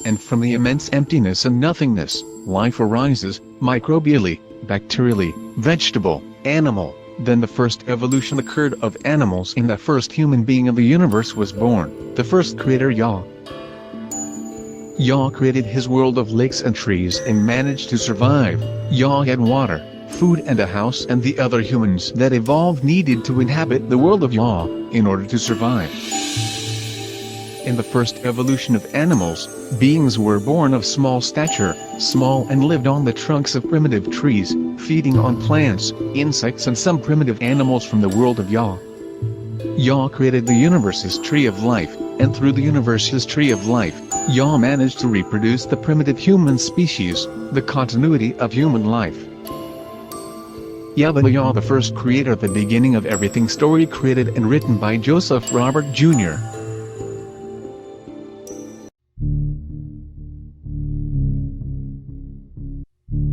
And from the immense emptiness and nothingness, life arises, microbially, bacterially, vegetable, animal. Then the first evolution occurred of animals and the first human being in the universe was born, the first creator Yah. Yah created his world of lakes and trees and managed to survive. Yah had water, food and a house, and the other humans that evolved needed to inhabit the world of Yah in order to survive. In the first evolution of animals, beings were born of small stature, small and lived on the trunks of primitive trees, feeding on plants, insects and some primitive animals from the world of Yah. Yah created the universe's tree of life, and through the universe's tree of life, Yah managed to reproduce the primitive human species, the continuity of human life. YEBINAH YAUH, the first creator, the beginning of everything, story created and written by Joseph Robert Jr.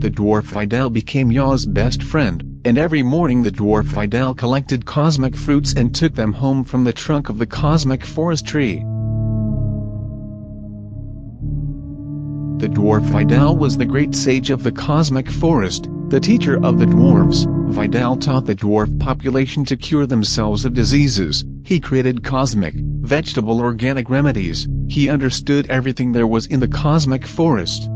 The dwarf Vidal became Yah's best friend, and every morning the dwarf Vidal collected cosmic fruits and took them home from the trunk of the cosmic forest tree. The dwarf Vidal was the great sage of the cosmic forest, the teacher of the dwarves. Vidal taught the dwarf population to cure themselves of diseases. He created cosmic, vegetable, organic remedies. He understood everything there was in the cosmic forest.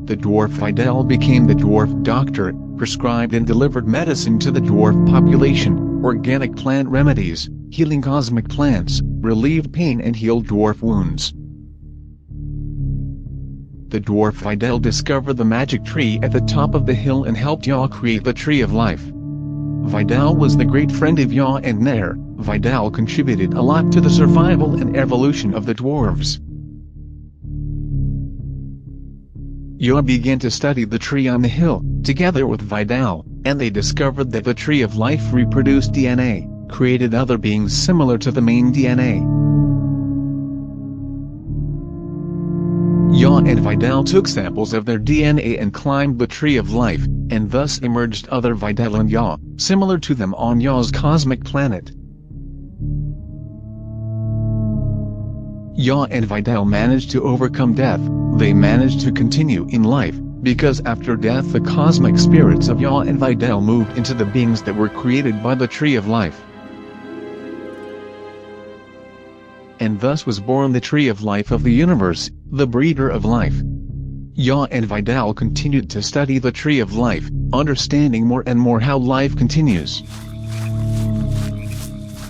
The dwarf Vidal became the dwarf doctor, prescribed and delivered medicine to the dwarf population, organic plant remedies, healing cosmic plants, relieved pain and healed dwarf wounds. The dwarf Vidal discovered the magic tree at the top of the hill and helped Yah create the tree of life. Vidal was the great friend of Yah, and there, Vidal contributed a lot to the survival and evolution of the dwarves. Yah began to study the tree on the hill, together with Vidal, and they discovered that the tree of life reproduced DNA, created other beings similar to the main DNA. Yah and Vidal took samples of their DNA and climbed the tree of life, and thus emerged other Vidal and Yah, similar to them on Yah's cosmic planet. Yah and Vidal managed to overcome death. They managed to continue in life, because after death the cosmic spirits of Yah and Vidal moved into the beings that were created by the tree of life. And thus was born the tree of life of the universe, the breeder of life. Yah and Vidal continued to study the tree of life, understanding more and more how life continues.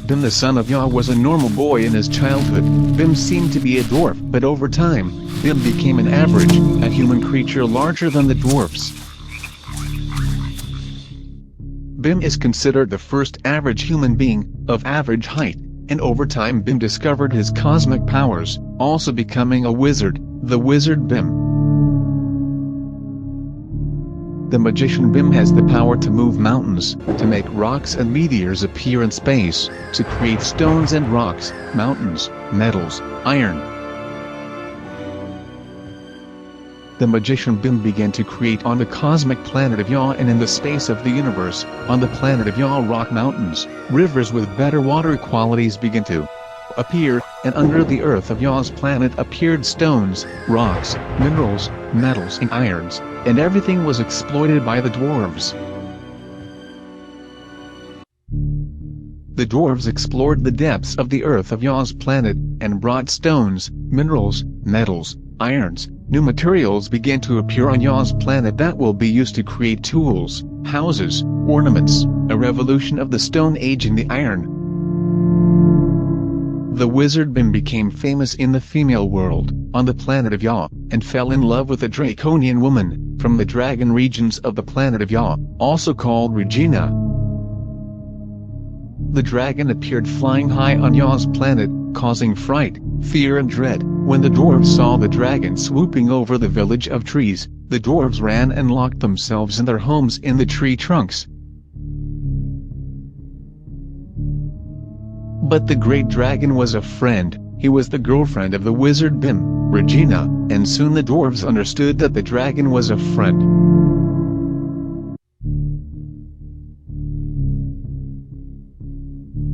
Bim, the son of Yah, was a normal boy in his childhood. Bim seemed to be a dwarf, but over time, Bim became an average, a human creature larger than the dwarfs. Bim is considered the first average human being, of average height, and over time Bim discovered his cosmic powers, also becoming a wizard, the wizard Bim. The magician Bim has the power to move mountains, to make rocks and meteors appear in space, to create stones and rocks, mountains, metals, iron. The magician Bim began to create on the cosmic planet of Yah, and in the space of the universe, on the planet of Yah, rock mountains, rivers with better water qualities began to appear, and under the earth of Yah's planet appeared stones, rocks, minerals, metals and irons, and everything was exploited by the dwarves. The dwarves explored the depths of the earth of Yah's planet, and brought stones, minerals, metals, irons, new materials began to appear on Yah's planet that will be used to create tools, houses, ornaments, a revolution of the Stone Age in the iron. The wizard Bim became famous in the female world, on the planet of Yah, and fell in love with a draconian woman, from the dragon regions of the planet of Yah, also called Regina. The dragon appeared flying high on Yah's planet, causing fright, fear and dread. When the dwarves saw the dragon swooping over the village of trees, the dwarves ran and locked themselves in their homes in the tree trunks. But the great dragon was a friend. He was the girlfriend of the wizard Bim, Regina, and soon the dwarves understood that the dragon was a friend.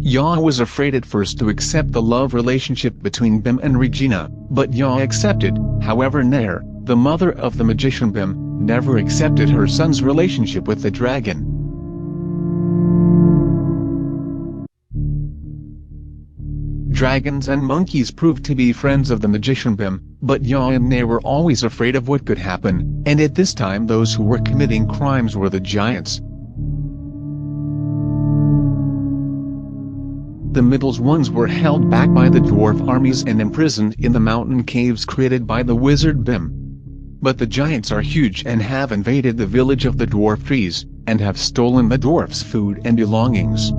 Yah was afraid at first to accept the love relationship between Bim and Regina, but Yah accepted. However, Nair, the mother of the magician Bim, never accepted her son's relationship with the dragon. Dragons and monkeys proved to be friends of the magician Bim, but Yah and Nair were always afraid of what could happen, and at this time those who were committing crimes were the giants. The middle ones were held back by the dwarf armies and imprisoned in the mountain caves created by the wizard Bim. But the giants are huge and have invaded the village of the dwarf trees, and have stolen the dwarfs' food and belongings.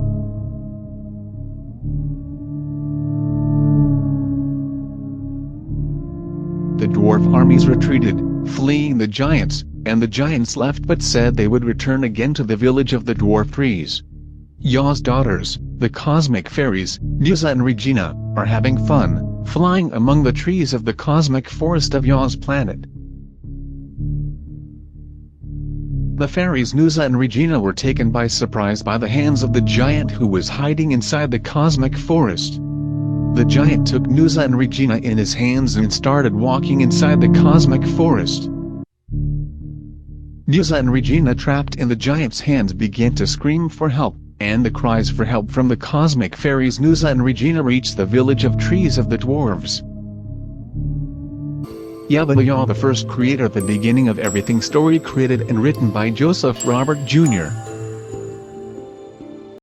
The dwarf armies retreated, fleeing the giants, and the giants left but said they would return again to the village of the dwarf trees. Yah's daughters, the cosmic fairies, Nusa and Regina, are having fun, flying among the trees of the cosmic forest of Yah's planet. The fairies Nusa and Regina were taken by surprise by the hands of the giant who was hiding inside the cosmic forest. The giant took Nusa and Regina in his hands and started walking inside the cosmic forest. Nusa and Regina, trapped in the giant's hands, began to scream for help, and the cries for help from the cosmic fairies Nusa and Regina reached the village of trees of the dwarves. YEBINAH YAUH, the first creator, the beginning of everything, story created and written by Joseph Robert Jr.